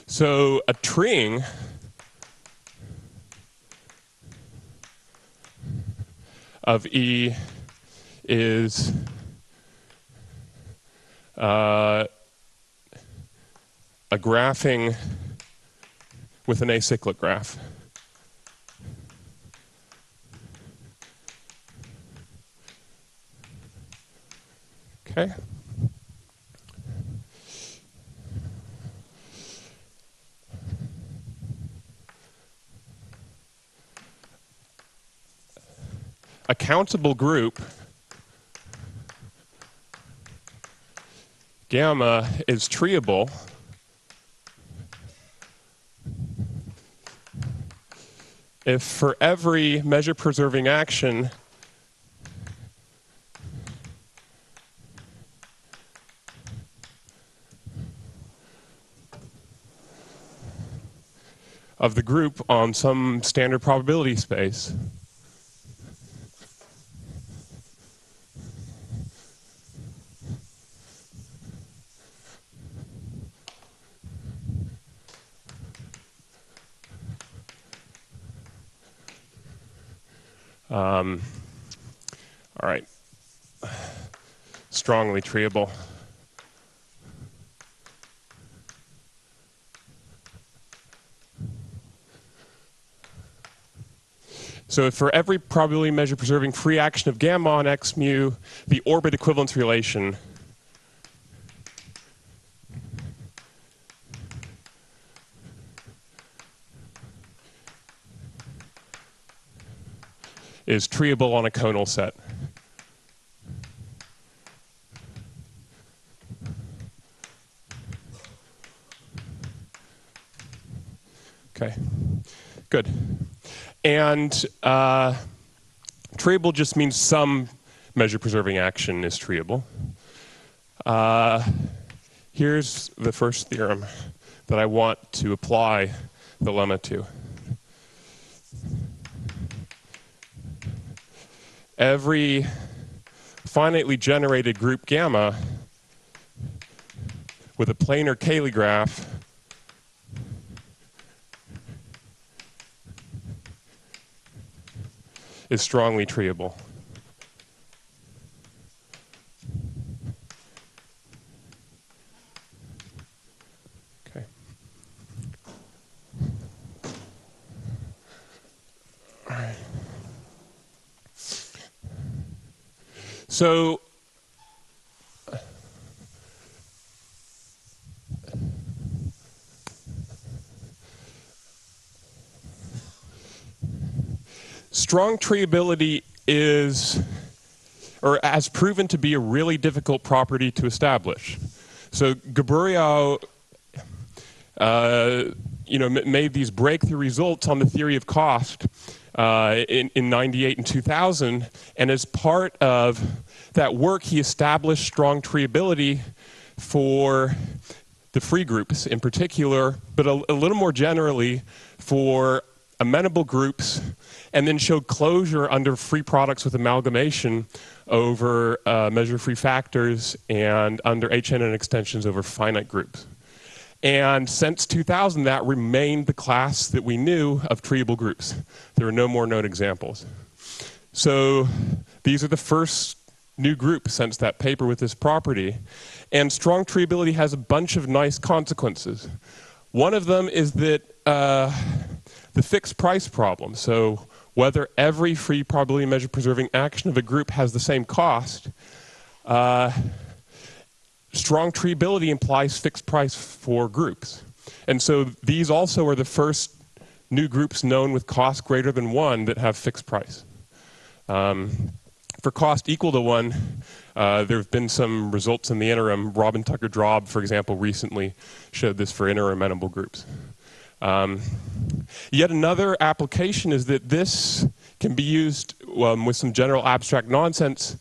So a treeing of E is a graphing with an acyclic graph. Okay. A countable group gamma is treeable if for every measure-preserving action of the group on some standard probability space all right, strongly treeable. So if for every probability measure preserving free action of gamma on X mu, the orbit equivalence relation is treeable on a conal set. Okay, good. And treeable just means some measure-preserving action is treeable. Here's the first theorem that I want to apply the lemma to. Every finitely generated group gamma with a planar Cayley graph is strongly treeable. Okay. All right. So strong treeability is or has proven to be a really difficult property to establish. So Gabriel made these breakthrough results on the theory of cost in 98 and 2000, and as part of that work he established strong treeability for the free groups in particular, but a little more generally for amenable groups, and then showed closure under free products with amalgamation over measure-free factors and under HNN extensions over finite groups. And since 2000, that remained the class that we knew of treeable groups. There are no more known examples. So these are the first new groups since that paper with this property. And strong treeability has a bunch of nice consequences. One of them is that the fixed price problem. So whether every free probability measure preserving action of a group has the same cost, strong treeability implies fixed price for groups. And so these also are the first new groups known with cost greater than 1 that have fixed price. For cost equal to 1, there have been some results in the interim. Robin Tucker-Drob, for example, recently showed this for interamenable groups. Yet another application is that this can be used with some general abstract nonsense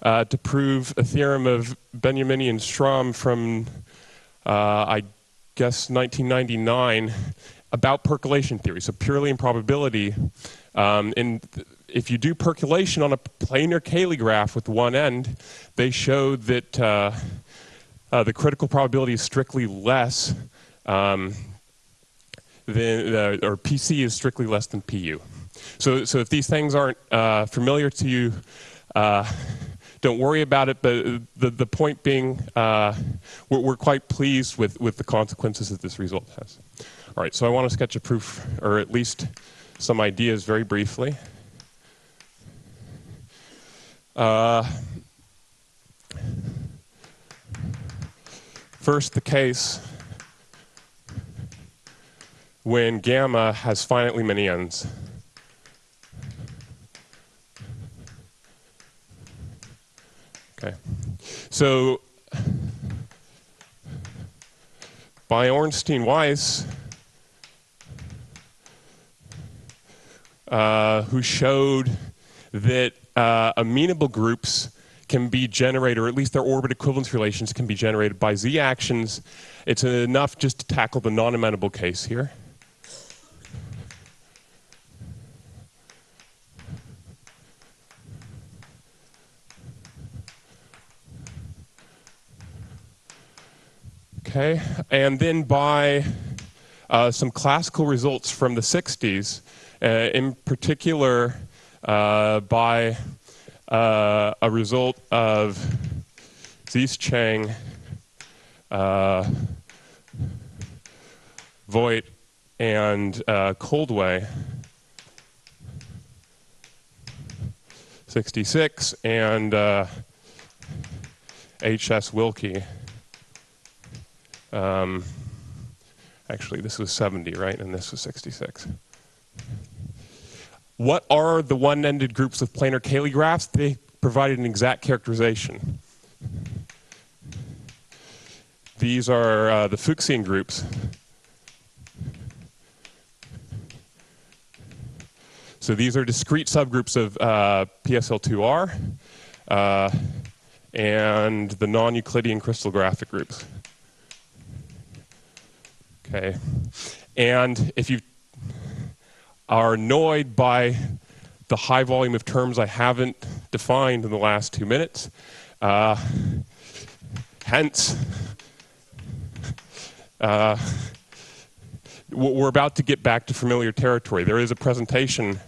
to prove a theorem of Benyamini and Schramm from, I guess, 1999 about percolation theory, so purely in probability. If you do percolation on a planar Cayley graph with one end, they showed that the critical probability is strictly less or PC is strictly less than PU. So if these things aren't familiar to you, don't worry about it, but the point being, we're quite pleased with the consequences that this result has. All right, so I want to sketch a proof, or at least some ideas very briefly. First, the case when gamma has finitely many ends. Okay, so by Ornstein-Weiss, who showed that amenable groups can be generated, or at least their orbit equivalence relations can be generated by z actions. It's enough just to tackle the non-amenable case here. Okay, and then by some classical results from the 60s, in particular by a result of Zies-Chang, Voigt, and Coldway, 66, and H.S. Wilkie. Actually, this was 70, right? And this was 66. What are the one-ended groups of planar Cayley graphs? They provided an exact characterization. These are the Fuchsian groups. So these are discrete subgroups of PSL2R and the non-Euclidean crystallographic groups. Okay, and if you are annoyed by the high volume of terms I haven't defined in the last 2 minutes, hence, we're about to get back to familiar territory. There is a presentation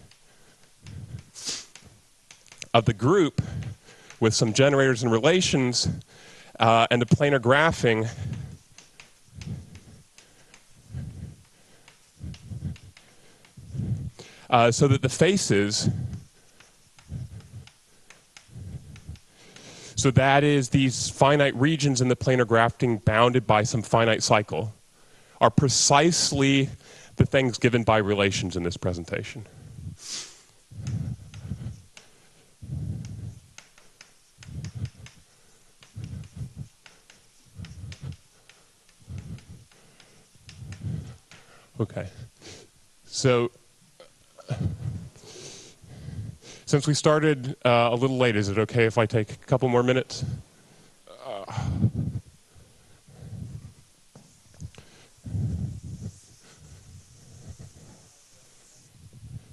of the group with some generators and relations and the planar graphing so that the faces, so that is these finite regions in the planar grafting bounded by some finite cycle, are precisely the things given by relations in this presentation. Okay. So, since we started a little late, is it okay if I take a couple more minutes?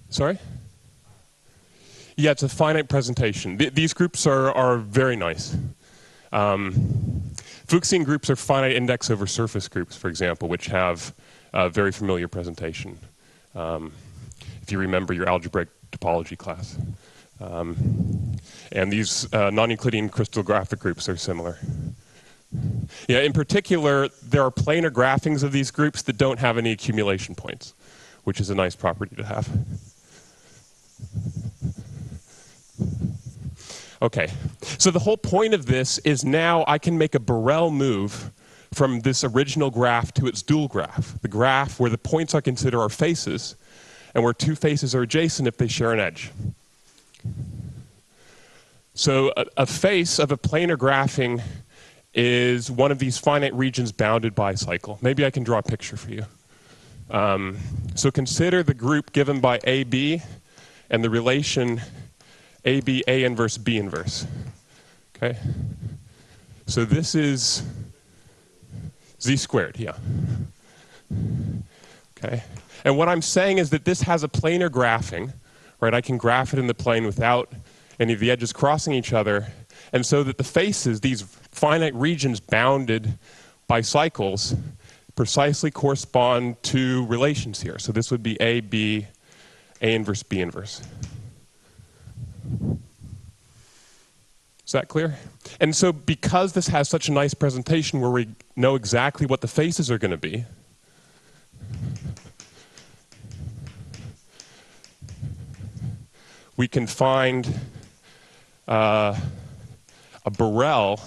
Sorry? Yeah, it's a finite presentation. These groups are very nice. Fuchsian groups are finite index over surface groups, for example, which have a very familiar presentation. If you remember your algebraic topology class. And these non-Euclidean crystallographic groups are similar. Yeah, in particular, there are planar graphings of these groups that don't have any accumulation points, which is a nice property to have. Okay, so the whole point of this is now I can make a Borel move from this original graph to its dual graph, the graph where the points I consider are faces, and where two faces are adjacent if they share an edge. So a face of a planar graphing is one of these finite regions bounded by a cycle. Maybe I can draw a picture for you. So consider the group given by AB and the relation AB A inverse B inverse. Okay? So this is Z squared, yeah. Okay? And what I'm saying is that this has a planar graphing, right? I can graph it in the plane without any of the edges crossing each other, and so that the faces, these finite regions bounded by cycles, precisely correspond to relations here. So this would be A, B, A inverse, B inverse. Is that clear? And so because this has such a nice presentation where we know exactly what the faces are going to be, we can find a Borel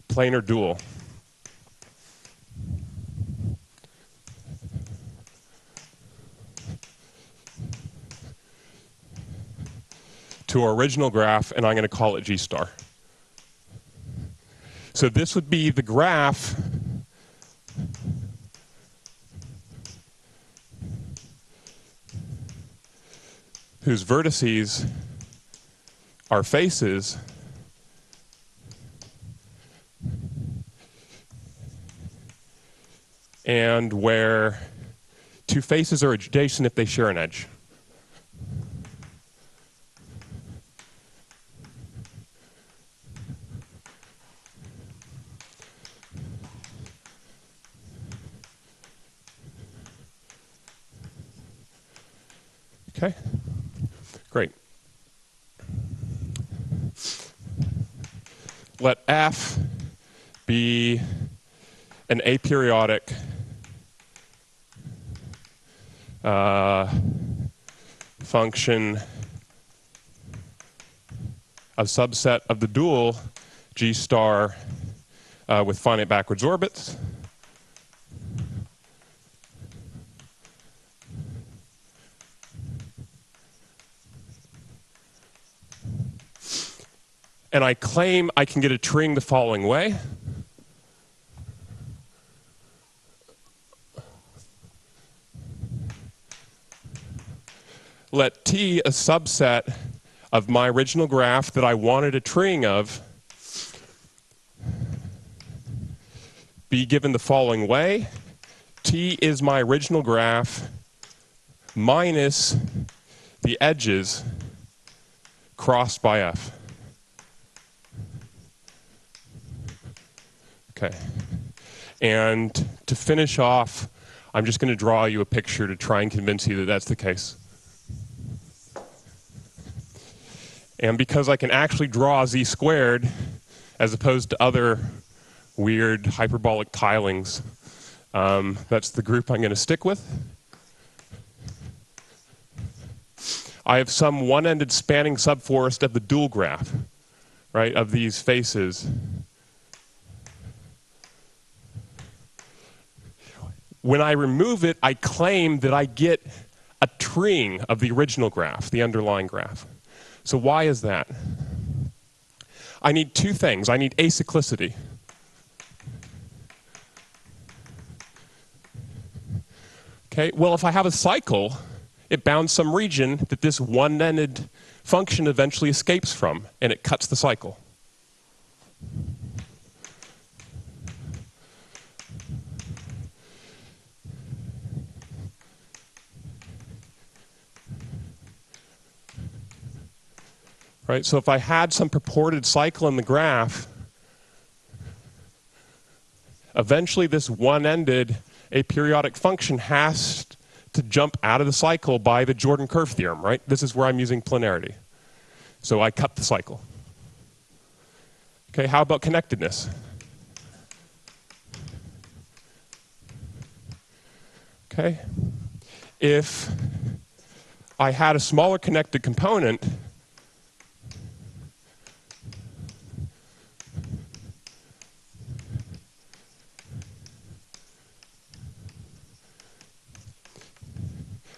planar dual. To our original graph, and I'm going to call it G star. So this would be the graph whose vertices are faces and where two faces are adjacent if they share an edge. Okay, great. Let f be an aperiodic function, a subset of the dual G star with finite backwards orbits. And I claim I can get a treeing the following way. Let T, a subset of my original graph that I wanted a treeing of, be given the following way. T is my original graph minus the edges crossed by F. Okay. And to finish off, I'm just going to draw you a picture to try and convince you that that's the case. And because I can actually draw Z squared, as opposed to other weird hyperbolic tilings, that's the group I'm going to stick with. I have some one-ended spanning subforest of the dual graph, right, of these faces. When I remove it, I claim that I get a treeing of the original graph, the underlying graph. So why is that? I need two things. I need acyclicity. Okay, well, if I have a cycle, it bounds some region that this one-ended function eventually escapes from, and it cuts the cycle. Right, so if I had some purported cycle in the graph, eventually this one-ended aperiodic function has to jump out of the cycle by the Jordan curve theorem, right? This is where I'm using planarity. So I cut the cycle. Okay, how about connectedness? Okay, if I had a smaller connected component,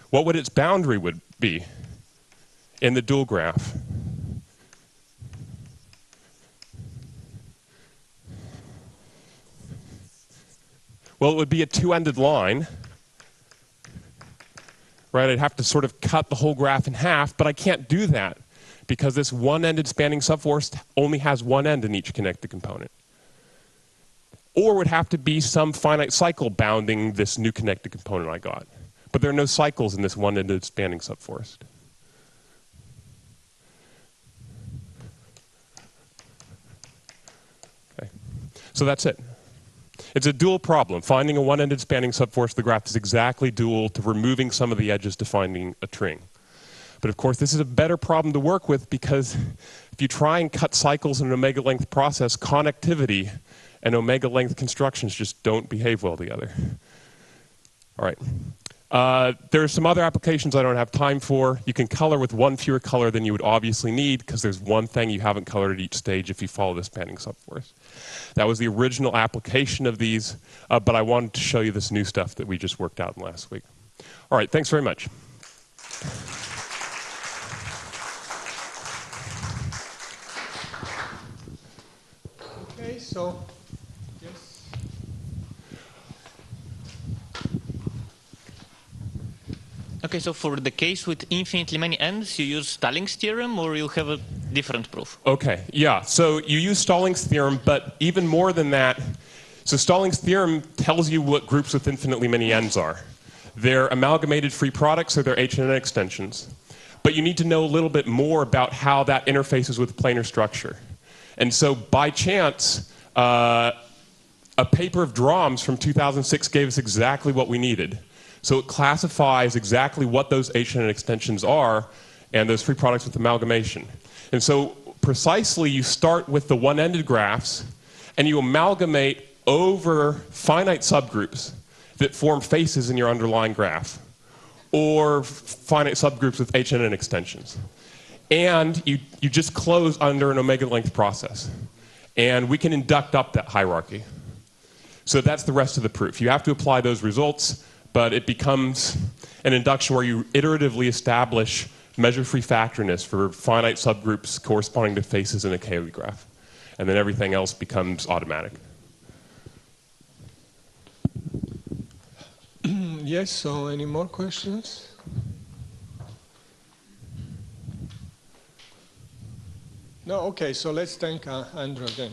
what would its boundary would be in the dual graph? Well, it would be a two-ended line, right? I'd have to sort of cut the whole graph in half, but I can't do that because this one-ended spanning subforce only has one end in each connected component. Or would have to be some finite cycle bounding this new connected component I got. But there are no cycles in this one-ended spanning subforest. Okay, so that's it. It's a dual problem. Finding a one-ended spanning subforce of the graph is exactly dual to removing some of the edges to finding a tring. But of course, this is a better problem to work with because if you try and cut cycles in an omega length process, connectivity and omega length constructions just don't behave well together. All right. There are some other applications I don't have time for. You can color with one fewer color than you would obviously need because there's one thing you haven't colored at each stage if you follow the spanning subforce. That was the original application of these, but I wanted to show you this new stuff that we just worked out last week. All right, thanks very much. Okay, so, yes. Okay, so for the case with infinitely many ends, you use Stalling's theorem, or you have a different proof? Okay, yeah, so you use Stalling's theorem, but even more than that, so Stalling's theorem tells you what groups with infinitely many ends are. They're amalgamated free products or they're Hennenfent extensions. But you need to know a little bit more about how that interfaces with planar structure. And so by chance, a paper of Drom's from 2006 gave us exactly what we needed. So it classifies exactly what those Hennenfent extensions are and those free products with amalgamation. And so precisely you start with the one-ended graphs and you amalgamate over finite subgroups that form faces in your underlying graph or finite subgroups with Hennenfent extensions. And you just close under an omega length process. And we can induct up that hierarchy. So that's the rest of the proof. You have to apply those results, but it becomes an induction where you iteratively establish measure-free factorness for finite subgroups corresponding to faces in a Cayley graph. And then everything else becomes automatic. Yes, so any more questions? No, okay, so let's thank Andrew again.